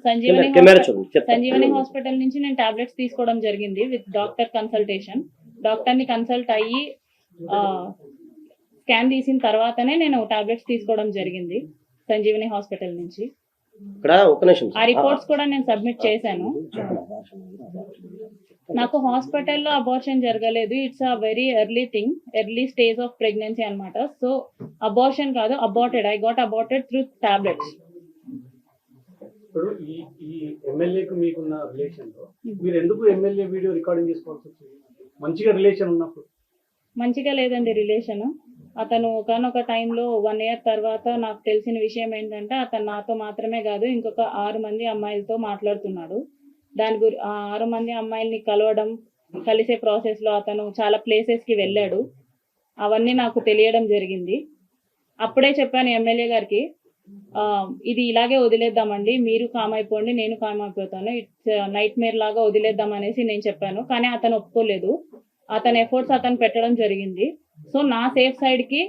Sanjeevani hospital నుంచి నేను tablets తీసుకోవడం జరిగింది విత్ డాక్టర్ కన్సల్టేషన్. డాక్టర్ ని కన్సల్ట్ అయ్యి స్కాన్ తీసిన తర్వాతనే నేను టాబ్లెట్స్ తీసుకోవడం జరిగింది సంజీవని హాస్పిటల్ నుంచి. ఆ రిపోర్ట్స్ కూడా నేను సబ్మిట్ చేశాను. నాకు హాస్పిటల్లో అబార్షన్ జరగలేదు. It's a very early thing, early stage of pregnancy అనమాట. సో అబార్షన్ కాదు, aborted. I got aborted through tablets. ఇప్పుడు ఈ ఎమ్మెల్యేకు మీకున్న రిలేషన్ లో మీరు ఎందుకు ఎమ్మెల్యే వీడియో రికార్డింగ్ చేసుకోవాల్సి వచ్చింది? మంచిగా రిలేషన్ ఉన్నప్పుడు. మంచిగా లేదండి రిలేషన్. అతను ఒకనొక టైంలో 1 year తర్వాత నాకు తెలిసిన విషయం ఏంటంటే అతను నాతో మాత్రమే కాదు ఇంకొక 6 మంది అమ్మాయిలతో మాట్లాడుతున్నాడు. దాని 6 మంది అమ్మాయిల్ని కలవడం, కలిసే ప్రాసెస్లో అతను చాలా ప్లేసెస్కి వెళ్ళాడు. అవన్నీ నాకు తెలియడం జరిగింది. అప్పుడే చెప్పాను ఎమ్మెల్యే గారికి, ఇది ఇలాగే వదిలేద్దామండి, మీరు కామ్ అయిపోండి, నేను కామ్ అయిపోతాను, ఇట్స్ నైట్ మేర్ లాగా వదిలేద్దాం అనేసి నేను చెప్పాను. కానీ అతను ఒప్పుకోలేదు. అతని ఎఫర్ట్స్ అతను పెట్టడం జరిగింది. సో నా సేఫ్ సైడ్కి